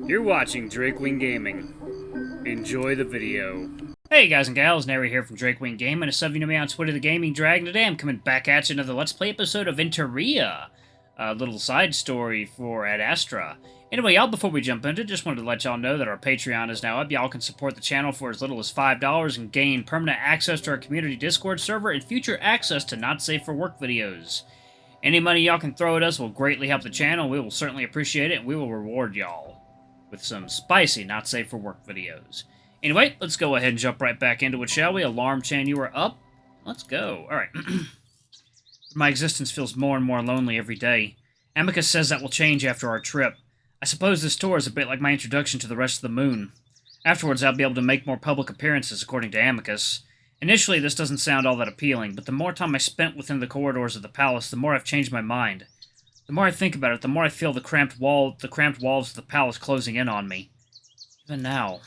You're watching Drakewing Gaming. Enjoy the video. Hey guys and gals, Neferu here from Drakewing Gaming, and some of you know me on Twitter, the Gaming Dragon. Today I'm coming back at you another Let's Play episode of Interea. A little side story for Ad Astra. Anyway, y'all, before we jump into it, just wanted to let y'all know that our Patreon is now up. Y'all can support the channel for as little as $5 and gain permanent access to our community Discord server and future access to Not Safe for Work videos. Any money y'all can throw at us will greatly help the channel. We will certainly appreciate it, and we will reward y'all with some spicy Not Safe for Work videos. Anyway, let's go ahead and jump right back into it, shall we? Alarm chain, you are up. Let's go. Alright. My existence feels more and more lonely every day. Amicus says that will change after our trip. I suppose this tour is a bit like my introduction to the rest of the moon. Afterwards, I'll be able to make more public appearances, according to Amicus. Initially, this doesn't sound all that appealing, but the more time I spent within the corridors of the palace, the more I've changed my mind. The more I think about it, the more I feel the cramped walls of the palace closing in on me. Even now,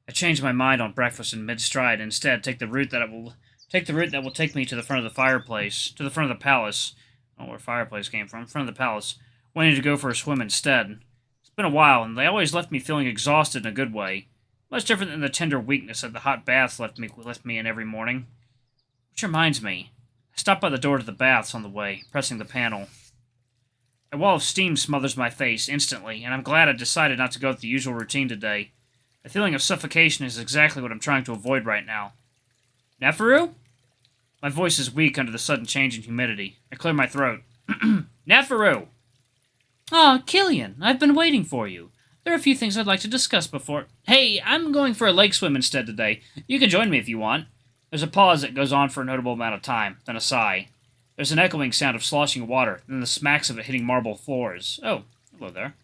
I changed my mind on breakfast in mid-stride, and instead take the route that will take me to the front of the fireplace, to the front of the palace. I don't know where fireplace came from. Front of the palace, wanting to go for a swim instead. It's been a while, and they always left me feeling exhausted in a good way. Much different than the tender weakness that the hot baths left me in every morning. Which reminds me, I stopped by the door to the baths on the way, pressing the panel. A wall of steam smothers my face instantly, and I'm glad I decided not to go with the usual routine today. A feeling of suffocation is exactly what I'm trying to avoid right now. Neferu? My voice is weak under the sudden change in humidity. I clear my throat. Neferu! Ah, Killian, I've been waiting for you. There are a few things I'd like to discuss before... Hey, I'm going for a lake swim instead today. You can join me if you want. There's a pause that goes on for a notable amount of time, then a sigh. There's an echoing sound of sloshing water, then the smacks of it hitting marble floors. Oh, hello there.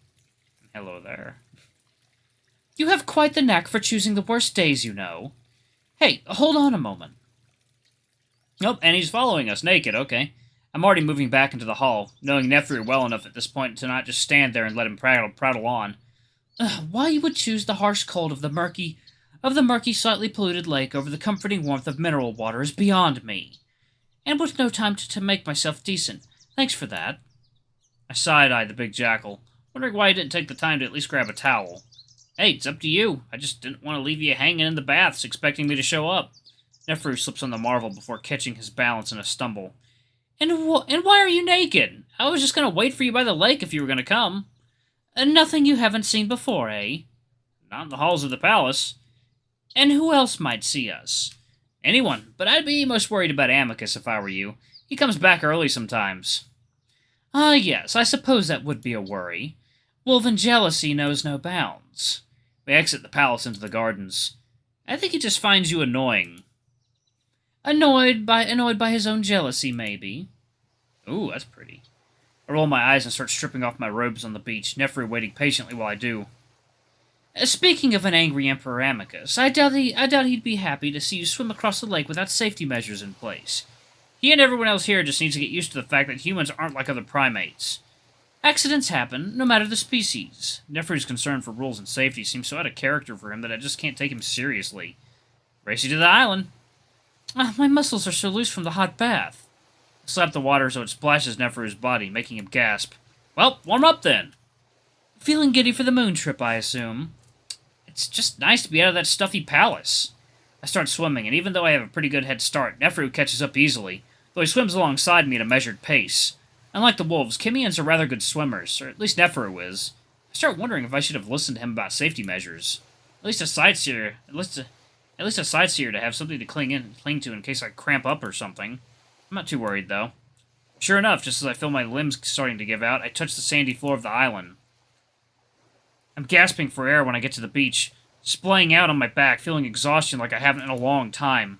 Hello there. You have quite the knack for choosing the worst days, you know. Hey, hold on a moment. Nope, and he's following us naked, okay. I'm already moving back into the hall, knowing Neferu well enough at this point to not just stand there and let him prattle on. Why you would choose the harsh cold of the murky, slightly polluted lake over the comforting warmth of mineral water is beyond me. And with no time to make myself decent. Thanks for that. I side-eyed the big jackal, wondering why he didn't take the time to at least grab a towel. Hey, it's up to you. I just didn't want to leave you hanging in the baths, expecting me to show up. Neferu slips on the marvel before catching his balance in a stumble. And why are you naked? I was just going to wait for you by the lake if you were going to come. Nothing you haven't seen before, eh? Not in the halls of the palace. And who else might see us? Anyone, but I'd be most worried about Amicus if I were you. He comes back early sometimes. Ah, yes, I suppose that would be a worry. Wolven jealousy knows no bounds. We exit the palace into the gardens. I think he just finds you annoying. Annoyed by his own jealousy, maybe. Ooh, that's pretty. I roll my eyes and start stripping off my robes on the beach, Neferu waiting patiently while I do. Speaking of an angry Emperor Amicus, I doubt he'd be happy to see you swim across the lake without safety measures in place. He and everyone else here just needs to get used to the fact that humans aren't like other primates. Accidents happen, no matter the species. Neferu's concern for rules and safety seems so out of character for him that I just can't take him seriously. Race you to the island. My muscles are so loose from the hot bath. I slap the water so it splashes Neferu's body, making him gasp. Well, warm up then. Feeling giddy for the moon trip, I assume. It's just nice to be out of that stuffy palace. I start swimming, and even though I have a pretty good head start, Neferu catches up easily, though he swims alongside me at a measured pace. Unlike the wolves, Kimians are rather good swimmers, or at least Neferu is. I start wondering if I should have listened to him about safety measures. At least a sightseer to have something to cling to in case I cramp up or something. I'm not too worried, though. Sure enough, just as I feel my limbs starting to give out, I touch the sandy floor of the island. I'm gasping for air when I get to the beach, splaying out on my back, feeling exhaustion like I haven't in a long time.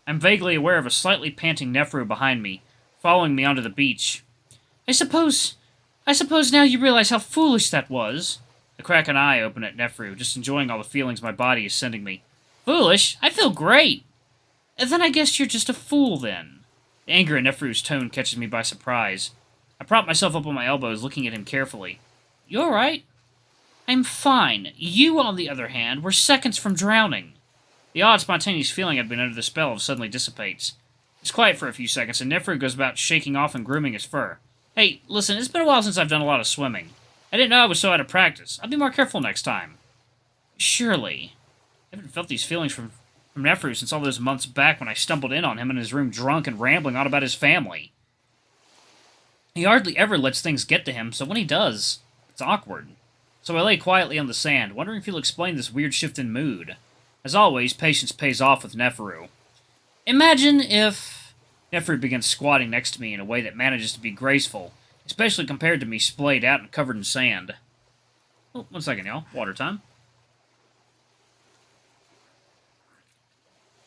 I'm vaguely aware of a slightly panting Neferu behind me, following me onto the beach. I suppose now you realize how foolish that was. I crack an eye open at Neferu, just enjoying all the feelings my body is sending me. Foolish? I feel great! And then I guess you're just a fool, then. The anger in Neferu's tone catches me by surprise. I prop myself up on my elbows, looking at him carefully. You alright? I'm fine. You, on the other hand, were seconds from drowning. The odd, spontaneous feeling I'd been under the spell of suddenly dissipates. It's quiet for a few seconds, and Neferu goes about shaking off and grooming his fur. Hey, listen, it's been a while since I've done a lot of swimming. I didn't know I was so out of practice. I'll be more careful next time. Surely. I haven't felt these feelings from Neferu since all those months back when I stumbled in on him in his room drunk and rambling on about his family. He hardly ever lets things get to him, so when he does, it's awkward. So I lay quietly on the sand, wondering if he'll explain this weird shift in mood. As always, patience pays off with Neferu. Imagine if Neferu begins squatting next to me in a way that manages to be graceful, especially compared to me splayed out and covered in sand. Oh, one second, y'all. Water time.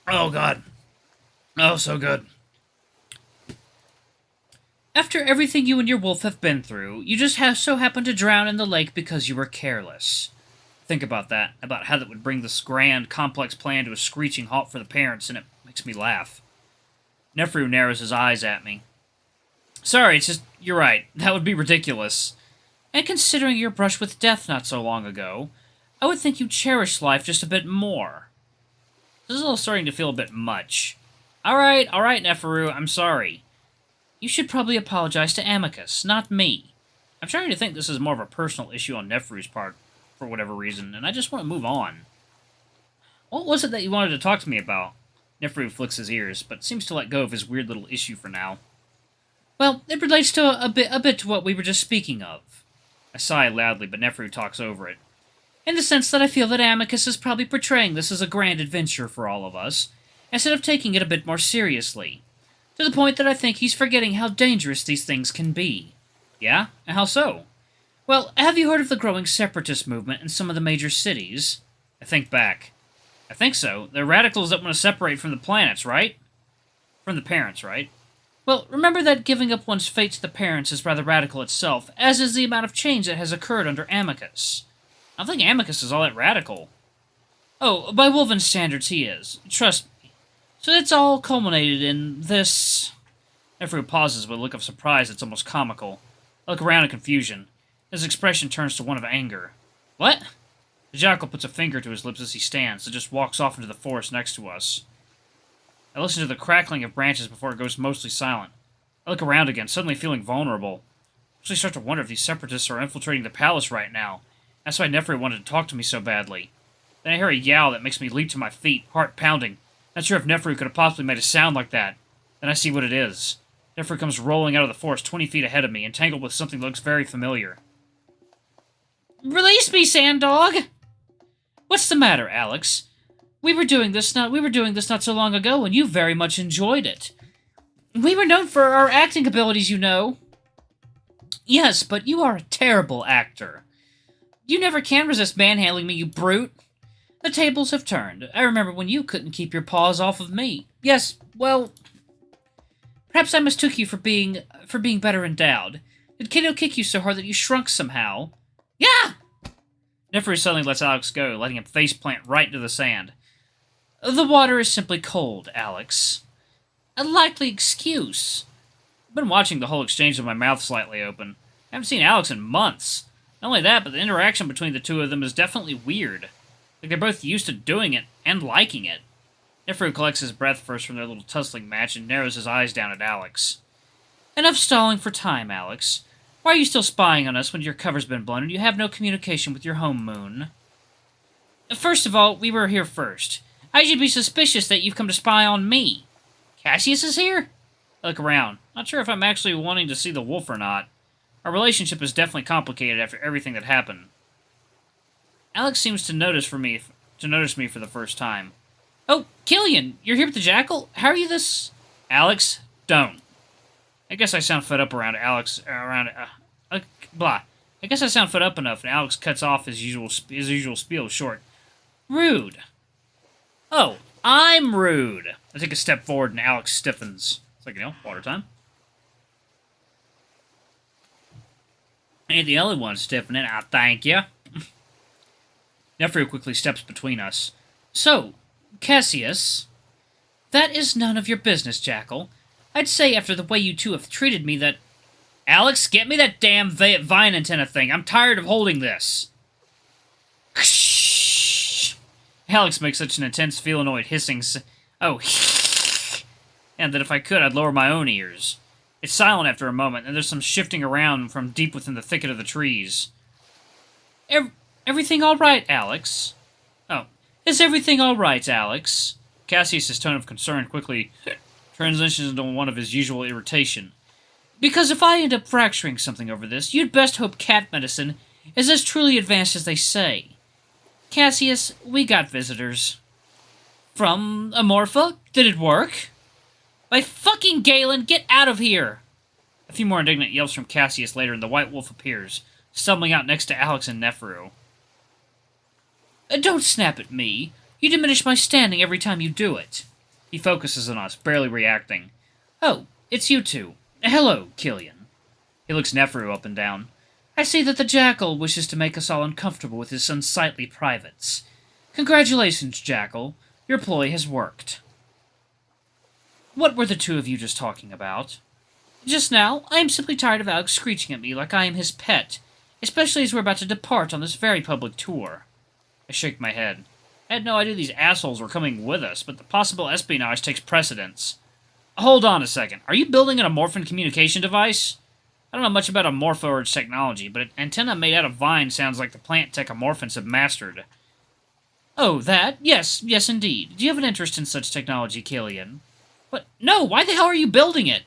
Oh, God. Oh, so good. After everything you and your wolf have been through, you just so happened to drown in the lake because you were careless. Think about that, about how that would bring this grand, complex plan to a screeching halt for the parents, and it makes me laugh. Neferu narrows his eyes at me. Sorry, it's just, you're right, that would be ridiculous. And considering your brush with death not so long ago, I would think you cherish life just a bit more. This is all starting to feel a bit much. Alright, Neferu, I'm sorry. You should probably apologize to Amicus, not me. I'm starting to think this is more of a personal issue on Neferu's part, for whatever reason, and I just want to move on. What was it that you wanted to talk to me about? Neferu flicks his ears, but seems to let go of his weird little issue for now. Well, it relates to a bit to what we were just speaking of. I sigh loudly, but Neferu talks over it. In the sense that I feel that Amicus is probably portraying this as a grand adventure for all of us, instead of taking it a bit more seriously. To the point that I think he's forgetting how dangerous these things can be. Yeah? And how so? Well, have you heard of the growing separatist movement in some of the major cities? I think back. I think so. They're radicals that want to separate from the planets, right? From the parents, right? Well, remember that giving up one's fate to the parents is rather radical itself, as is the amount of change that has occurred under Amicus. I don't think Amicus is all that radical. Oh, by Wolven standards he is. Trust me. So it's all culminated in this... Neferu pauses with a look of surprise that's almost comical. I look around in confusion. His expression turns to one of anger. What? The jackal puts a finger to his lips as he stands, and just walks off into the forest next to us. I listen to the crackling of branches before it goes mostly silent. I look around again, suddenly feeling vulnerable. I actually start to wonder if these separatists are infiltrating the palace right now. That's why Neferu wanted to talk to me so badly. Then I hear a yowl that makes me leap to my feet, heart pounding. Not sure if Neferu could have possibly made a sound like that. Then I see what it is. Neferu comes rolling out of the forest 20 feet ahead of me, entangled with something that looks very familiar. Release me, sand dog! What's the matter, Alex? We were doing this not so long ago, and you very much enjoyed it. We were known for our acting abilities, you know. Yes, but you are a terrible actor. You never can resist manhandling me, you brute. The tables have turned. I remember when you couldn't keep your paws off of me. Yes, well... Perhaps I mistook you for being better endowed. Did Kato kick you so hard that you shrunk somehow? Yeah! Neferu suddenly lets Alex go, letting him faceplant right into the sand. The water is simply cold, Alex. A likely excuse. I've been watching the whole exchange with my mouth slightly open. I haven't seen Alex in months. Not only that, but the interaction between the two of them is definitely weird. Like they're both used to doing it and liking it. Neferu collects his breath first from their little tussling match and narrows his eyes down at Alex. Enough stalling for time, Alex. Why are you still spying on us when your cover's been blown and you have no communication with your home moon? First of all, we were here first. I should be suspicious that you've come to spy on me. Cassius is here? I look around. Not sure if I'm actually wanting to see the wolf or not. Our relationship is definitely complicated after everything that happened. Alex seems to notice me for the first time. Oh, Killian, you're here with the jackal? How are you this... Alex, don't. I guess I sound fed up around Alex, blah. I guess I sound fed up enough, and Alex cuts off his usual spiel short. Rude. Oh, I'm rude. I take a step forward, and Alex stiffens. It's like, water time. Ain't the only one stiffening, I thank you. Neferu quickly steps between us. So, Cassius, that is none of your business, Jackal. I'd say after the way you two have treated me that... Alex, get me that damn vine antenna thing. I'm tired of holding this. Alex makes such an intense felinoid hissing and that if I could, I'd lower my own ears. It's silent after a moment, and there's some shifting around from deep within the thicket of the trees. Everything all right, Alex? Oh, is everything all right, Alex? Cassius's tone of concern quickly transitions into one of his usual irritation. Because if I end up fracturing something over this, you'd best hope cat medicine is as truly advanced as they say. Cassius, we got visitors. From Amorpha? Did it work? By fucking Galen, get out of here! A few more indignant yelps from Cassius later, and the White Wolf appears, stumbling out next to Alex and Neferu. Don't snap at me. You diminish my standing every time you do it. He focuses on us, barely reacting. Oh, it's you two. Hello, Killian. He looks Neferu up and down. I see that the jackal wishes to make us all uncomfortable with his unsightly privates. Congratulations, Jackal. Your ploy has worked. What were the two of you just talking about? Just now, I am simply tired of Alex screeching at me like I am his pet, especially as we're about to depart on this very public tour. I shake my head. I had no idea these assholes were coming with us, but the possible espionage takes precedence. Hold on a second. Are you building an Amorphan communication device? I don't know much about Amorpha or its technology, but an antenna made out of vine sounds like the plant tech Amorphans have mastered. Oh, that? Yes, indeed. Do you have an interest in such technology, Killian? What? No, why the hell are you building it?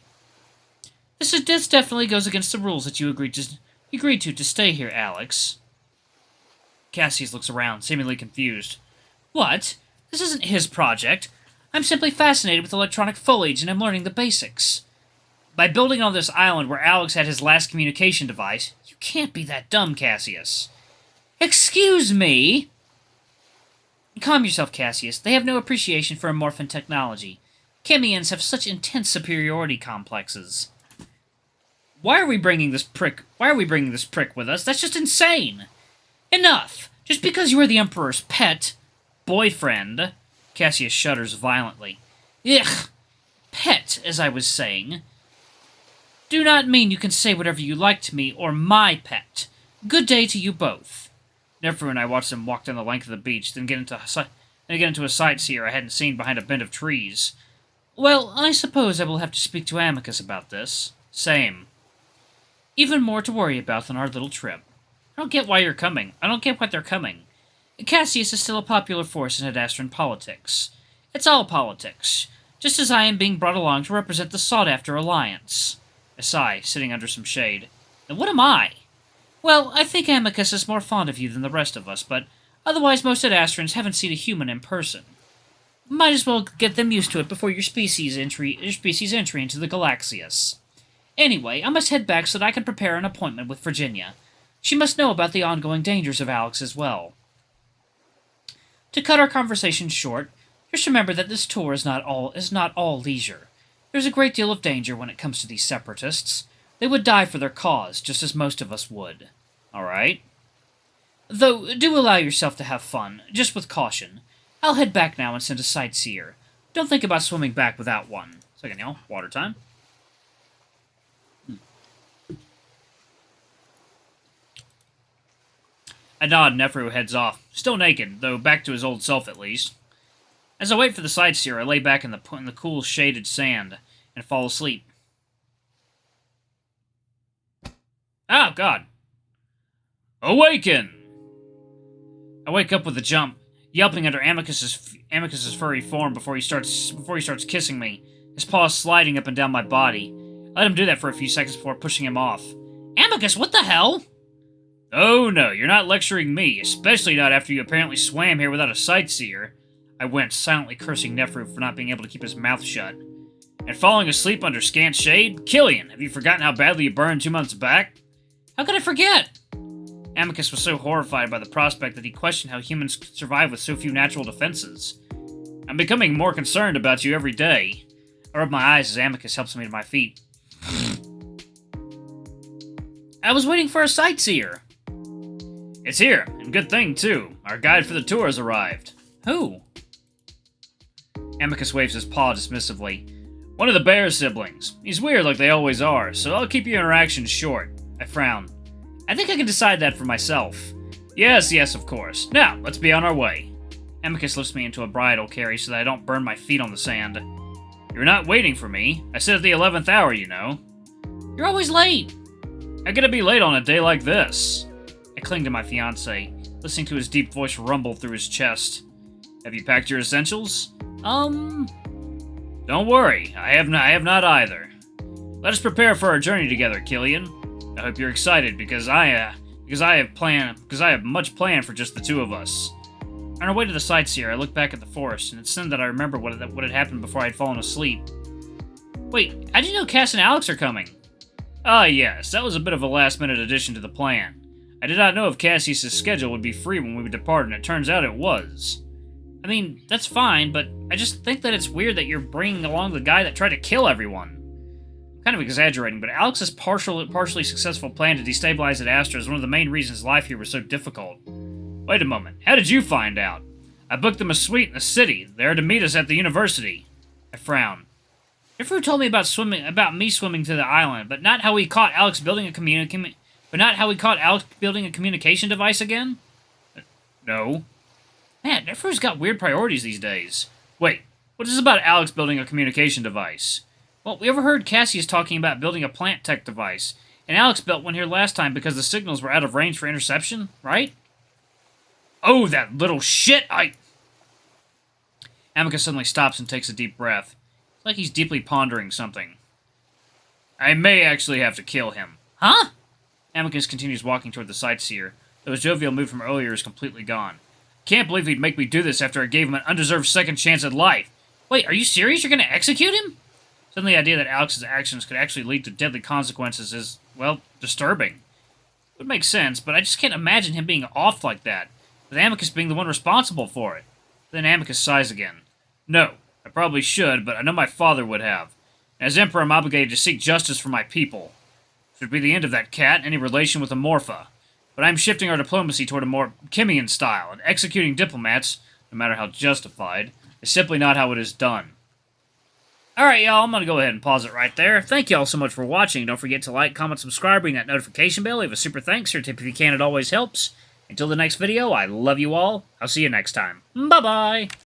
This definitely goes against the rules that you agreed to stay here, Alex. Cassius looks around, seemingly confused. What? This isn't his project. I'm simply fascinated with electronic foliage and I'm learning the basics. By building on this island where Alex had his last communication device, you can't be that dumb, Cassius. Excuse me? Calm yourself, Cassius. They have no appreciation for Amorphan technology. Chemians have such intense superiority complexes. Why are we bringing this prick with us? That's just insane! Enough! Just because you are the Emperor's pet, boyfriend... Cassius shudders violently. Ugh! Pet, as I was saying. Do not mean you can say whatever you like to me or my pet. Good day to you both. Neferu and I watched them walk down the length of the beach, then get into a sightseer I hadn't seen behind a bend of trees. Well, I suppose I will have to speak to Amicus about this. Same. Even more to worry about than our little trip. I don't get why you're coming. I don't get why they're coming. Cassius is still a popular force in Hadastran politics. It's all politics, just as I am being brought along to represent the sought-after alliance. I sigh, sitting under some shade. Then what am I? Well, I think Amicus is more fond of you than the rest of us, but otherwise most Hadastrans haven't seen a human in person. Might as well get them used to it before your species entry into the Galaxius. Anyway, I must head back so that I can prepare an appointment with Virginia. She must know about the ongoing dangers of Alex as well. To cut our conversation short, just remember that this tour is not all leisure. There's a great deal of danger when it comes to these separatists. They would die for their cause, just as most of us would. All right? Though, do allow yourself to have fun, just with caution. I'll head back now and send a sightseer. Don't think about swimming back without one. Second, y'all. Water time. I nod and Neferu heads off, still naked, though back to his old self at least. As I wait for the sightseer, I lay back in the cool, shaded sand and fall asleep. Oh, God. Awaken! I wake up with a jump, yelping under Amicus's furry form before he starts kissing me, his paws sliding up and down my body. I let him do that for a few seconds before pushing him off. Amicus, what the hell? Oh no, you're not lecturing me, especially not after you apparently swam here without a sightseer. I went, silently cursing Neferu for not being able to keep his mouth shut. And falling asleep under scant shade? Killian, have you forgotten how badly you burned 2 months back? How could I forget? Amicus was so horrified by the prospect that he questioned how humans could survive with so few natural defenses. I'm becoming more concerned about you every day. I rub my eyes as Amicus helps me to my feet. I was waiting for a sightseer. It's here, and good thing, too. Our guide for the tour has arrived. Who? Amicus waves his paw dismissively. One of the bear siblings. He's weird like they always are, so I'll keep your interactions short. I frown. I think I can decide that for myself. Yes, of course. Now, let's be on our way. Amicus lifts me into a bridle carry so that I don't burn my feet on the sand. You're not waiting for me. I said at the 11th hour, you know. You're always late. How could I be late on a day like this? I cling to my fiancé, listening to his deep voice rumble through his chest. Have you packed your essentials? Don't worry, I have not either. Let us prepare for our journey together, Killian. I hope you're excited because I have much planned for just the two of us. On our way to the sightseer, I look back at the forest, and it's then that I remember what had happened before I had fallen asleep. Wait, how did you know Cass and Alex are coming? Ah, yes, that was a bit of a last-minute addition to the plan. I did not know if Cassie's schedule would be free when we would depart, and it turns out it was. I mean, that's fine, but I just think that it's weird that you're bringing along the guy that tried to kill everyone. I'm kind of exaggerating, but Alex's partially successful plan to destabilize Ad Astra is one of the main reasons life here was so difficult. Wait a moment, how did you find out? I booked them a suite in the city. They are to meet us at the university. I frown. Neferu told me about me swimming to the island, but not how we caught Alex building a communication device again? No. Man, Neferu's got weird priorities these days. Wait, what is this about Alex building a communication device? Well, we overheard Cassius talking about building a plant tech device, and Alex built one here last time because the signals were out of range for interception, right? Oh, that little shit! Amicus suddenly stops and takes a deep breath. It's like he's deeply pondering something. I may actually have to kill him. Huh? Amicus continues walking toward the sightseer, though his jovial mood from earlier is completely gone. Can't believe he'd make me do this after I gave him an undeserved second chance at life. Wait, are you serious? You're gonna execute him? Suddenly the idea that Alex's actions could actually lead to deadly consequences is, well, disturbing. It would make sense, but I just can't imagine him being off like that, with Amicus being the one responsible for it. Then Amicus sighs again. No, I probably should, but I know my father would have. As Emperor, I'm obligated to seek justice for my people. Should be the end of that cat, any relation with Amorpha. But I'm shifting our diplomacy toward a more Kimian style, and executing diplomats, no matter how justified, is simply not how it is done. Alright, y'all, I'm going to go ahead and pause it right there. Thank y'all so much for watching. Don't forget to like, comment, subscribe, ring that notification bell, leave a super thanks or tip if you can, it always helps. Until the next video, I love you all. I'll see you next time. Bye-bye!